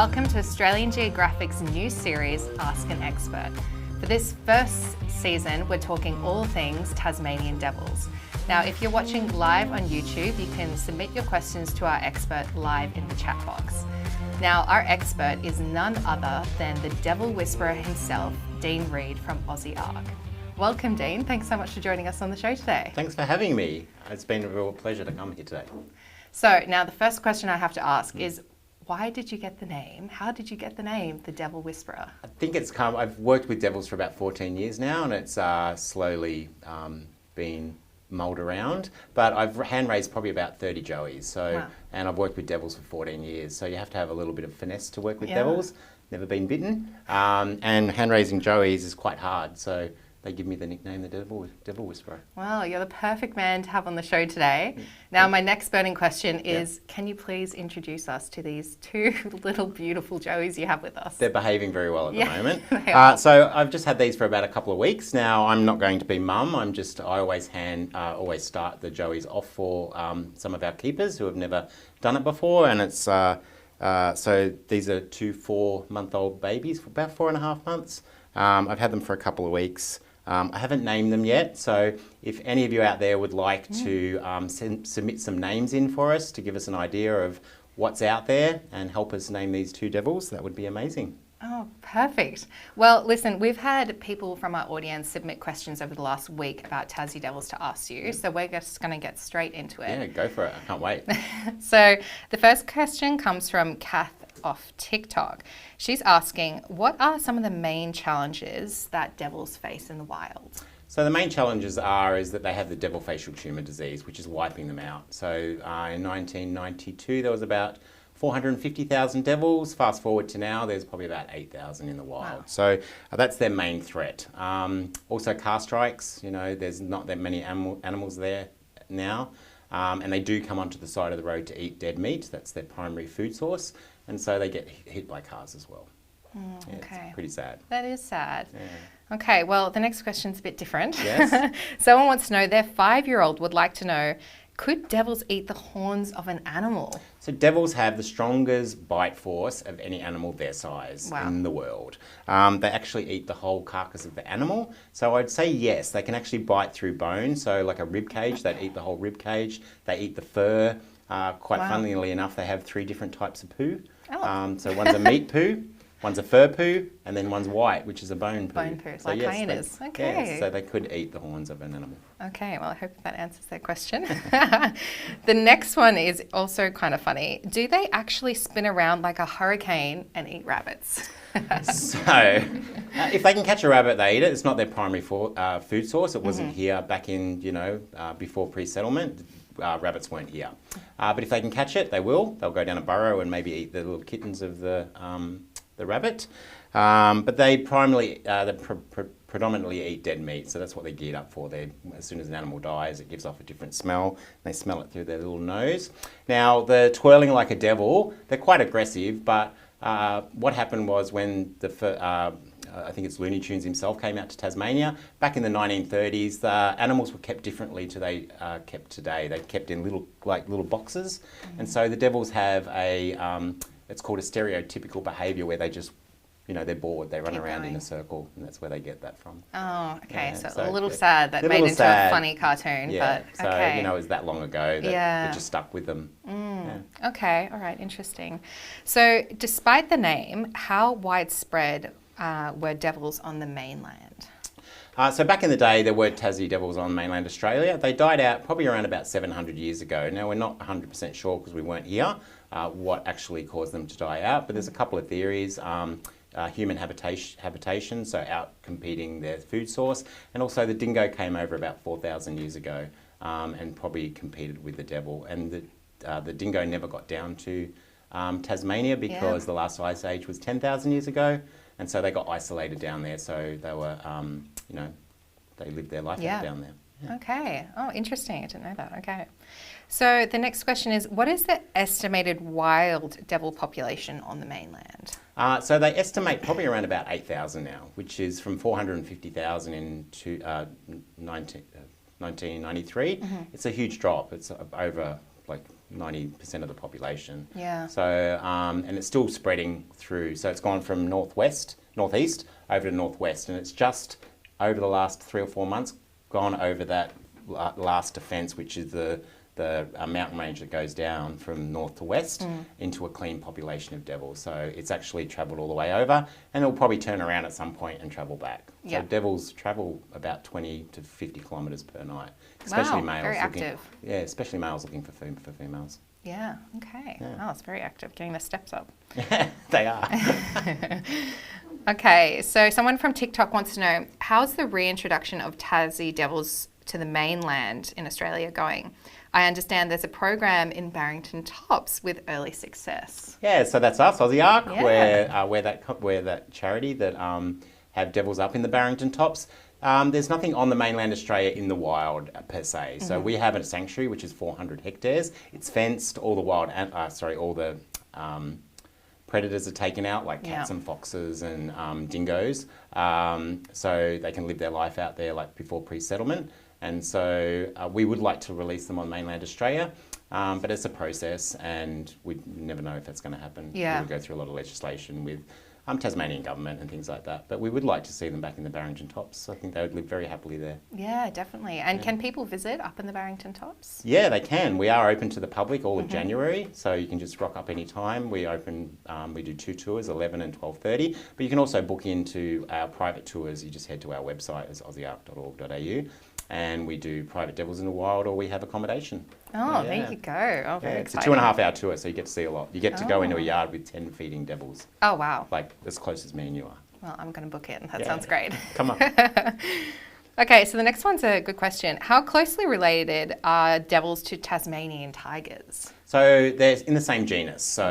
welcome to Australian Geographic's new series, Ask an Expert. For this first season, we're talking all things Tasmanian devils. Now, if you're watching live on YouTube, you can submit your questions to our expert live in the chat box. Now, our expert is none other than the devil whisperer himself, Dean Reid from Aussie Ark. Welcome, Dean. Thanks so much for joining us on the show today. Thanks for having me. It's been a real pleasure to come here today. So now the first question I have to ask is, why did you get the name? How did you get the name, the Devil Whisperer? I think I've worked with devils for about 14 years now, and it's slowly been mulled around. But I've hand raised probably about 30 joeys. Wow. And I've worked with devils for 14 years. So you have to have a little bit of finesse to work with devils. Never been bitten. And hand raising joeys is quite hard. So they give me the nickname, the Devil Whisperer. Well, you're the perfect man to have on the show today. Now, my next burning question is, can you please introduce us to these two little beautiful joeys you have with us? They're behaving very well at the moment. They are. So I've just had these for about a couple of weeks. Now, I'm not going to be mum. I always start the joeys off for some of our keepers who have never done it before. And it's, so these are two 4-month-old babies for about 4.5 months. I've had them for a couple of weeks. I haven't named them yet, so if any of you out there would like to submit some names in for us to give us an idea of what's out there and help us name these two devils, that would be amazing. Oh, perfect. Well, listen, we've had people from our audience submit questions over the last week about Tassie devils to ask you, so we're just going to get straight into it. Yeah, go for it. I can't wait. So the first question comes from Kath off TikTok. She's asking, what are some of the main challenges that devils face in the wild? So the main challenges is that they have the devil facial tumour disease, which is wiping them out. So in 1992, there was about 450,000 devils. Fast forward to now, there's probably about 8,000 in the wild. Wow. So that's their main threat. Also car strikes, there's not that many animals there now. And they do come onto the side of the road to eat dead meat. That's their primary food source. And so they get hit by cars as well. Okay. It's pretty sad. That is sad. Yeah. Okay, well, the next question's a bit different. Yes. Someone wants to know, their 5-year-old would like to know, could devils eat the horns of an animal? So devils have the strongest bite force of any animal their size in the world. They actually eat the whole carcass of the animal. So I'd say yes, they can actually bite through bone. So like a rib cage, they'd eat the whole rib cage. They eat the fur. Quite funnily enough, they have 3 different types of poo. So one's a meat poo, one's a fur poo, and then one's white, which is a bone poo. Bone poo, so like hyenas. Okay. Yeah, so they could eat the horns of an animal. Okay, well, I hope that answers that question. The next one is also kind of funny. Do they actually spin around like a hurricane and eat rabbits? So, if they can catch a rabbit, they eat it. It's not their primary food source. It wasn't here back in, before pre-settlement. Rabbits weren't here. But if they can catch it, they will. They'll go down a burrow and maybe eat the little kittens of the rabbit. But they predominantly eat dead meat, so that's what they're geared up for. As soon as an animal dies, it gives off a different smell. They smell it through their little nose. Now, the twirling like a devil, they're quite aggressive, but what happened was when I think it's Looney Tunes himself came out to Tasmania. Back in the 1930s, the animals were kept differently to they kept today. They're kept in little boxes. And so the devils have it's called a stereotypical behaviour where they just, they're bored. They run around in a circle, and that's where they get that from. Oh, okay. Yeah, so a little sad that made into a funny cartoon. Yeah, but okay. So, it was that long ago that it just stuck with them. Yeah. Okay, all right, interesting. So despite the name, how widespread were devils on the mainland? So back in the day, there were Tassie devils on mainland Australia. They died out probably around about 700 years ago. Now, we're not 100% sure because we weren't here what actually caused them to die out, but there's a couple of theories. Human habitation, so out competing their food source, and also the dingo came over about 4,000 years ago and probably competed with the devil. And the dingo never got down to Tasmania because the last ice age was 10,000 years ago. And so they got isolated down there, so they were, they lived their life out down there. Yeah. Okay. Oh, interesting. I didn't know that. Okay. So the next question is, what is the estimated wild devil population on the mainland? So they estimate probably around about 8,000 now, which is from 450,000 in 1993. It's a huge drop. It's over like 90% of the population. Yeah. So, and it's still spreading through. So it's gone from northeast over to northwest, and it's just over the last 3 or 4 months gone over that last defence, which is the mountain range that goes down from north to west into a clean population of devils. So it's actually travelled all the way over, and it'll probably turn around at some point and travel back. So devils travel about 20 to 50 kilometres per night, especially males. Very active. Yeah, especially males looking for females. Yeah, okay. Yeah. Oh, it's very active, getting their steps up. They are. Okay, so someone from TikTok wants to know, how's the reintroduction of Tassie devils to the mainland in Australia going? I understand there's a program in Barrington Tops with early success. Yeah, so that's us, Aussie Ark. Yeah. We're that charity that have devils up in the Barrington Tops. There's nothing on the mainland Australia in the wild per se. So we have a sanctuary which is 400 hectares. It's fenced. All the predators are taken out, like cats and foxes and dingoes. So they can live their life out there like before pre-settlement. And so we would like to release them on mainland Australia, but it's a process, and we never know if that's going to happen. Yeah. We go through a lot of legislation with Tasmanian government and things like that. But we would like to see them back in the Barrington Tops. I think they would live very happily there. Yeah, definitely. And can people visit up in the Barrington Tops? Yeah, they can. We are open to the public all of January, so you can just rock up any time. We do 2 tours, 11 and 12:30. But you can also book into our private tours. You just head to our website, it's aussieark.org.au. And we do private devils in the wild, or we have accommodation. Oh, there you go. Oh, very it's exciting. a 2.5 hour tour, so you get to see a lot. You get to go into a yard with 10 feeding devils. Oh, wow. Like as close as me and you are. Well, I'm going to book it. That sounds great. Come on. Okay, so the next one's a good question. How closely related are devils to Tasmanian tigers? So they're in the same genus. So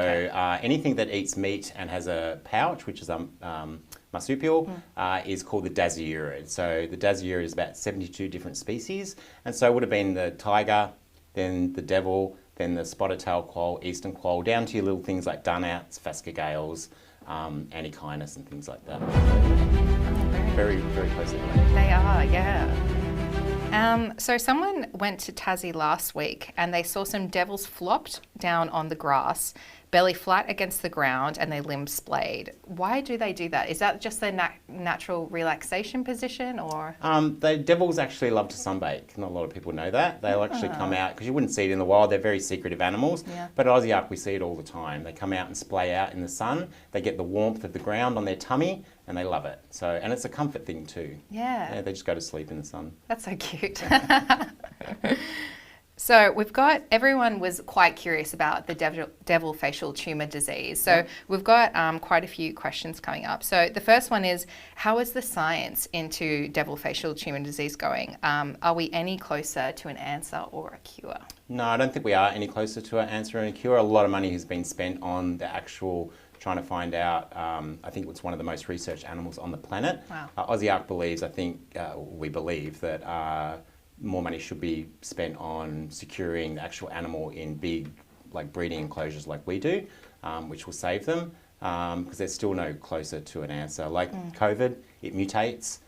anything that eats meat and has a pouch, which is marsupial, is called the Dasyurid. So the Dasyurid is about 72 different species. And so it would have been the tiger, then the devil, then the spotted tail quoll, eastern quoll, down to your little things like dunouts, phascogales, antechinus and things like that. Very, very closely related. They are, yeah. So someone went to Tassie last week and they saw some devils flopped down on the grass, belly flat against the ground, and their limbs splayed. Why do they do that? Is that just their natural relaxation position, or? The devils actually love to sunbake. Not a lot of people know that. They'll actually come out, because you wouldn't see it in the wild. They're very secretive animals. Yeah. But at Aussie Ark, we see it all the time. They come out and splay out in the sun. They get the warmth of the ground on their tummy, and they love it. So, and it's a comfort thing too. Yeah. They just go to sleep in the sun. That's so cute. So everyone was quite curious about the devil facial tumour disease. So we've got quite a few questions coming up. So the first one is, how is the science into devil facial tumour disease going? Are we any closer to an answer or a cure? No, I don't think we are any closer to an answer and a cure. A lot of money has been spent on the actual trying to find out. I think it's one of the most researched animals on the planet. Wow. Aussie Ark believes, we believe that more money should be spent on securing the actual animal in big, like breeding enclosures like we do, which will save them, because they're still no closer to an answer. Like COVID, it mutates.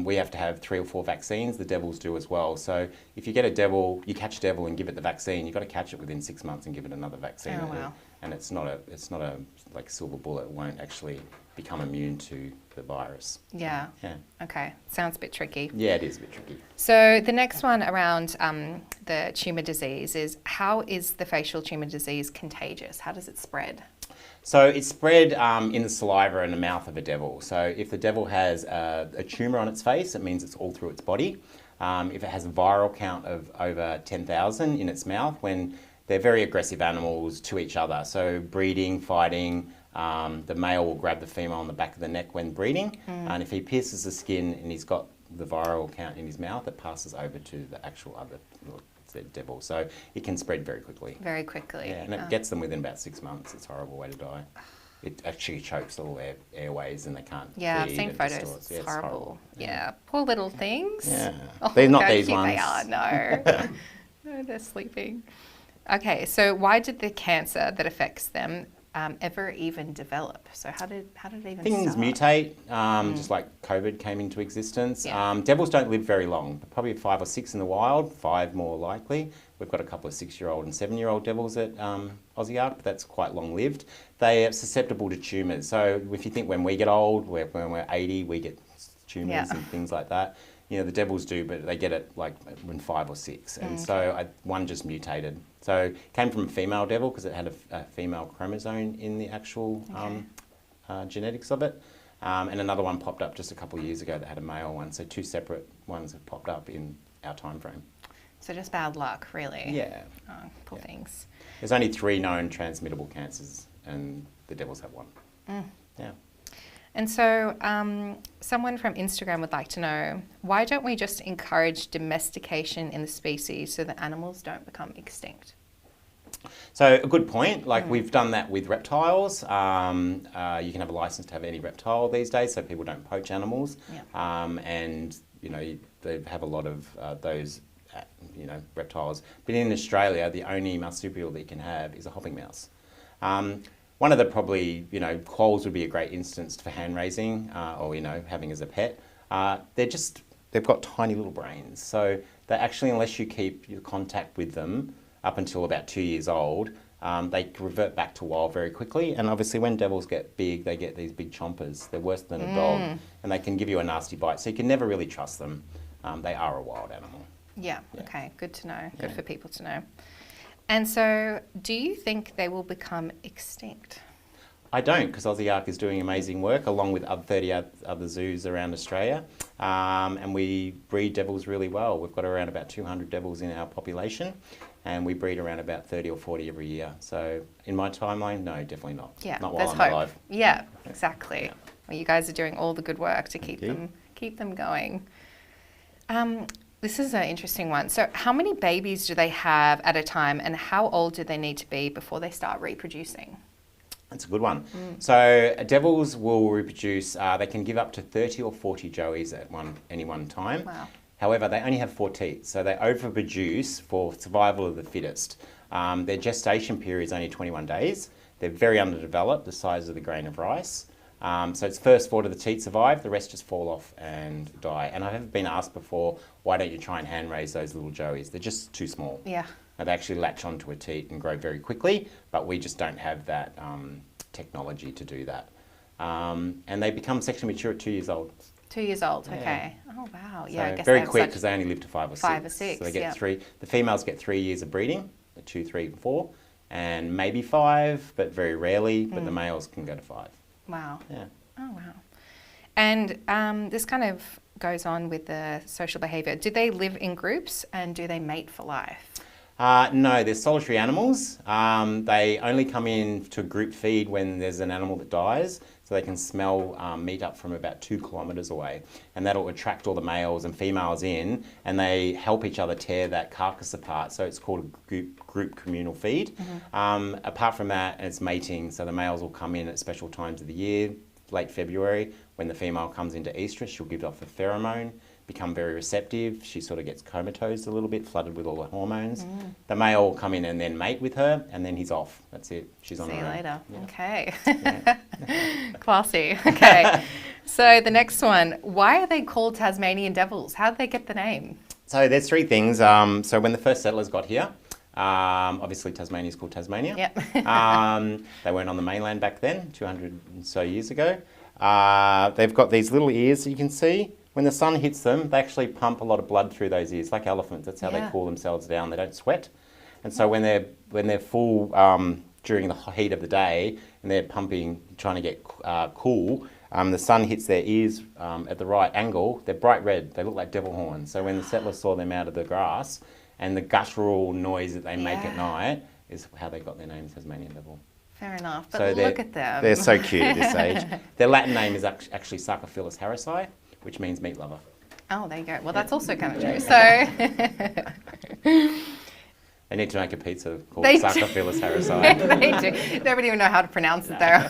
We have to have 3 or 4 vaccines. The devils do as well. So if you get a devil, you catch a devil and give it the vaccine, you've got to catch it within 6 months and give it another vaccine. Oh, wow. And it's not a like silver bullet. It won't actually become immune to the virus. Yeah. Yeah. Okay. Sounds a bit tricky. Yeah, it is a bit tricky. So the next one around the tumour disease is, how is the facial tumour disease contagious? How does it spread? So it's spread in the saliva and the mouth of a devil. So if the devil has a tumour on its face, it means it's all through its body. If it has a viral count of over 10,000 in its mouth, when they're very aggressive animals to each other. So breeding, fighting, the male will grab the female on the back of the neck when breeding. And if he pierces the skin and he's got the viral count in his mouth, it passes over to the actual other devil. So it can spread very quickly. Very quickly. Yeah, and it gets them within about 6 months. It's a horrible way to die. It actually chokes all their airways and they can't Yeah, I've feed seen and photos. distorts. It's Yeah, horrible. Yeah. Yeah, poor little things. Yeah. Oh, They're not how these cute ones. They are, no. No, they're sleeping. Okay, so why did the cancer that affects them ever even develop? So how did it even Things start? mutate, just like COVID came into existence. Yeah. Devils don't live very long, probably 5 or 6 in the wild, 5 more likely. We've got a couple of 6-year-old and 7-year-old devils at Aussie Ark, but that's quite long-lived. They are susceptible to tumours. So if you think when we get old, when we're 80, we get tumours and things like that. You know, the devils do, but they get it like when 5 or 6. And so one just mutated. So it came from a female devil because it had a female chromosome in the actual genetics of it. And another one popped up just a couple of years ago that had a male one. So 2 separate ones have popped up in our time frame. So just bad luck, really. Yeah. Oh, poor things. There's only 3 known transmittable cancers, and the devils have 1. Yeah. And so someone from Instagram would like to know, why don't we just encourage domestication in the species so that animals don't become extinct? So a good point. Like we've done that with reptiles. You can have a license to have any reptile these days, so people don't poach animals. Yeah. And you know they have a lot of those reptiles. But in Australia, the only marsupial that you can have is a hopping mouse. One of the probably, quolls would be a great instance for hand raising or, having as a pet. They've got tiny little brains. So they actually, unless you keep your contact with them up until about 2 years old, they revert back to wild very quickly. And obviously when devils get big, they get these big chompers. They're worse than a dog and they can give you a nasty bite. So you can never really trust them. They are a wild animal. Yeah, okay, good to know. Good for people to know. And so, do you think they will become extinct? I don't, because Aussie Ark is doing amazing work along with 30 other zoos around Australia. And we breed devils really well. We've got around about 200 devils in our population and we breed around about 30 or 40 every year. So in my timeline, no, definitely not. Yeah, not while there's I'm hope. alive. Yeah, exactly. Yeah. Well, you guys are doing all the good work to keep them going. This is an interesting one. So how many babies do they have at a time and how old do they need to be before they start reproducing? That's a good one. So devils will reproduce, they can give up to 30 or 40 joeys at any one time. Wow. However, they only have 4 teeth, so they overproduce for survival of the fittest. Their gestation period is only 21 days. They're very underdeveloped, the size of the grain of rice. So it's first 4 of the teeth survive, the rest just fall off and die. And I have been asked before, why don't you try and hand raise those little joeys? They're just too small. Yeah. They actually latch onto a teat and grow very quickly, but we just don't have that technology to do that. And they become sexually mature at 2 years old. 2 years old, okay. Oh, wow. Yeah, So I guess very quick because they only live to 5 or 6. 5 or 6, So they get 3. The females get 3 years of breeding, 2, 3, 4, and maybe 5, but very rarely. But the males can go to 5. Wow. Yeah. Oh, wow. And this kind of goes on with the social behaviour. Do they live in groups and do they mate for life? No, they're solitary animals. They only come in to group feed when there's an animal that dies, so they can smell meat up from about 2 kilometres away, and that'll attract all the males and females in, and they help each other tear that carcass apart. So it's called a group communal feed. Apart from that, it's mating. So the males will come in at special times of the year, late February, when the female comes into estrus, she'll give off a pheromone, become very receptive. She sort of gets comatose a little bit, flooded with all the hormones. The male will come in and then mate with her, and then he's off. That's it. She's on her own. See you later. Yeah. Okay. Yeah. Classy. Okay. So the next one, why are they called Tasmanian devils? How did they get the name? So there's 3 things. So when the first settlers got here, obviously Tasmania is called Tasmania. Yep. They weren't on the mainland back then, 200 and so years ago. They've got these little ears that you can see. When the sun hits them, they actually pump a lot of blood through those ears, like elephants. That's how they cool themselves down. They don't sweat. And so when they're full during the heat of the day and they're pumping, trying to get cool, the sun hits their ears at the right angle. They're bright red. They look like devil horns. So when the settlers saw them out of the grass, and the guttural noise that they make at night is how they got their name, Tasmanian devil. Fair enough, but So look at them. They're so cute at this age. Their Latin name is actually Sarcophilus harrisi, which means meat lover. Oh, there you go. Well, that's also kind of true. So They need to make a pizza called They do. Sarcophilus harrisi. they do. They don't even know how to pronounce it there.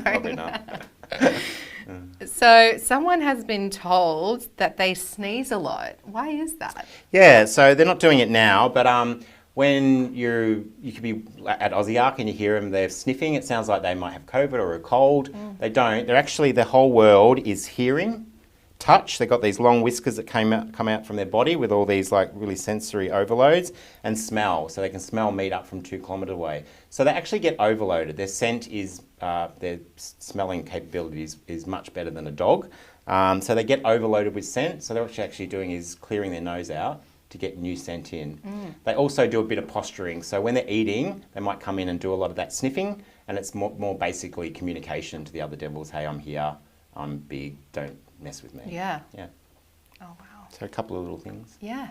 Probably not. So someone has been told that they sneeze a lot. Why is that? Yeah, so they're not doing it now, but when you could be at Aussie Ark and you hear them, they're sniffing, it sounds like they might have COVID or a cold. They don't. They're actually, their whole world is hearing, touch. They've got these long whiskers that come out from their body with all these like really sensory overloads, and smell. So they can smell meat up from 2 kilometres away. So they actually get overloaded. Their scent is, their smelling capability is much better than a dog. So they get overloaded with scent. So what they're actually doing is clearing their nose out to get new scent in. They also do a bit of posturing. So when they're eating, they might come in and do a lot of that sniffing, and it's more basically communication to the other devils. Hey, I'm here. I'm big. Don't mess with me. Yeah. Yeah. Oh, wow. So a couple of little things. Yeah.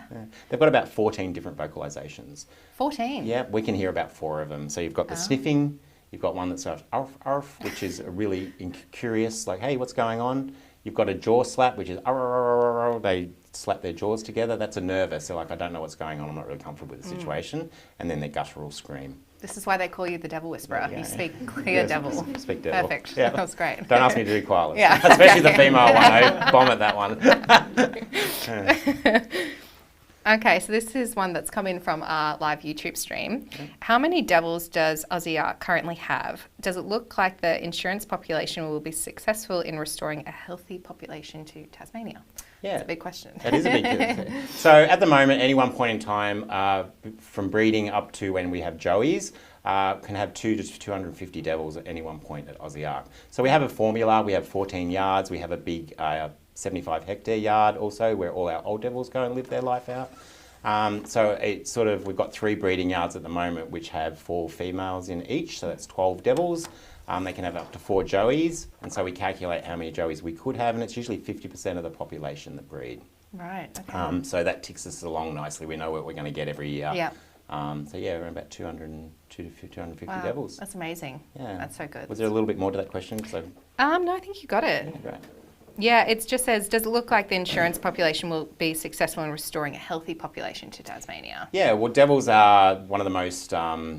They've got about 14 different vocalizations. 14? Yeah, we can hear about 4 of them. So you've got the sniffing, you've got one that's arf, arf, which is really curious, like, hey, what's going on? You've got a jaw slap, which is arf, arf, arf, they slap their jaws together. That's a nervous. They're like, I don't know what's going on. I'm not really comfortable with the situation. And then their guttural scream. This is why they call you the devil whisperer. You speak clear devil. Speak devil. Perfect. Yeah. That was great. Don't ask me to do koalas. Yeah. Especially the female one. I bomb at that one. Okay, so this is one that's come in from our live YouTube stream. How many devils does Aussie Ark currently have? Does it look like the insurance population will be successful in restoring a healthy population to Tasmania? Yeah. That's a big question. It is a big question. So at the moment, any one point in time, from breeding up to when we have joeys, can have 2 to 250 devils at any one point at Aussie Ark. So we have a formula. We have 14 yards. We have a big 75 hectare yard also, where all our old devils go and live their life out. So it's sort of, we've got 3 breeding yards at the moment, which have 4 females in each. So that's 12 devils. They can have up to 4 joeys, and so we calculate how many joeys we could have, and it's usually 50% of the population that breed. Right, okay. So that ticks us along nicely. We know what we're going to get every year. Yeah. So yeah, we're about 250 Wow, devils. that's amazing. Yeah. That's so good. Was there a little bit more to that question? No, I think you got it. Yeah, great. Yeah, it just says, does it look like the insurance population will be successful in restoring a healthy population to Tasmania? Yeah, well, devils are one of the most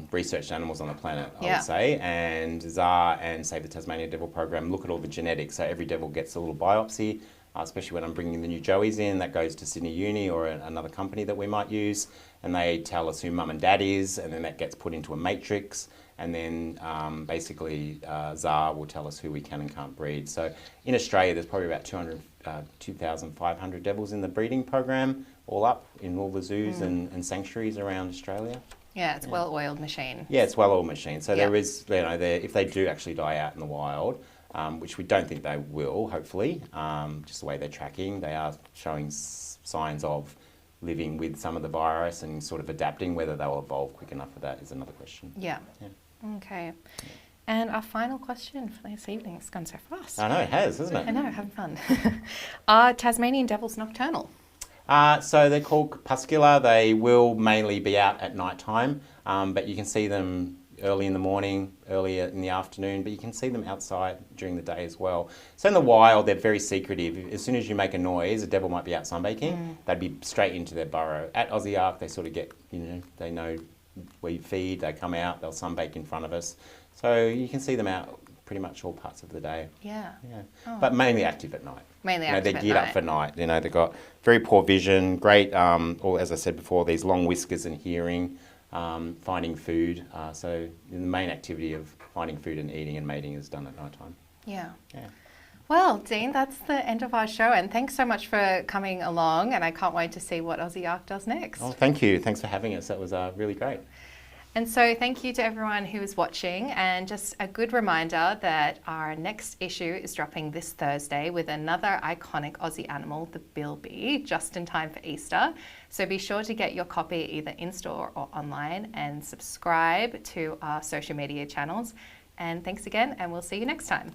researched animals on the planet, I Yeah. would say. And ZAR and Save the Tasmanian Devil Program look at all the genetics. So every devil gets a little biopsy, especially when I'm bringing the new joeys in. That goes to Sydney Uni or another company that we might use. And they tell us who mum and dad is, and then that gets put into a matrix. And then basically ZAR will tell us who we can and can't breed. So in Australia, there's probably about 2,500 devils in the breeding program, all up in all the zoos and sanctuaries around Australia. Yeah, it's a well-oiled machine. Yeah, it's a well-oiled machine. So Yeah. there is, if they do actually die out in the wild, which we don't think they will, hopefully, just the way they're tracking, they are showing signs of living with some of the virus and sort of adapting. Whether they'll evolve quick enough for that is another question. Yeah. Okay. And our final question for this evening, it's gone so fast. I know, it has, hasn't it? I know, having fun. Are Tasmanian devils nocturnal? So they're called crepuscular. They will mainly be out at night time, but you can see them early in the morning, earlier in the afternoon, but you can see them outside during the day as well. So in the wild, they're very secretive. As soon as you make a noise, a devil might be out sunbaking. They'd be straight into their burrow. At Aussie Ark, they sort of get, they know we feed, they come out, they'll sunbake in front of us. So you can see them out pretty much all parts of the day. Yeah. Oh. But mainly active at night. Mainly active they're at geared night. up for night. They've got very poor vision, great, or as I said before, these long whiskers and hearing, finding food. So the main activity of finding food and eating and mating is done at night time. Yeah. Yeah. Well, Dean, that's the end of our show, and thanks so much for coming along, and I can't wait to see what Aussie Ark does next. Oh, thank you. Thanks for having us. That was really great. And so thank you to everyone who is watching, and just a good reminder that our next issue is dropping this Thursday with another iconic Aussie animal, the bilby, just in time for Easter. So be sure to get your copy either in-store or online, and subscribe to our social media channels. And thanks again, and we'll see you next time.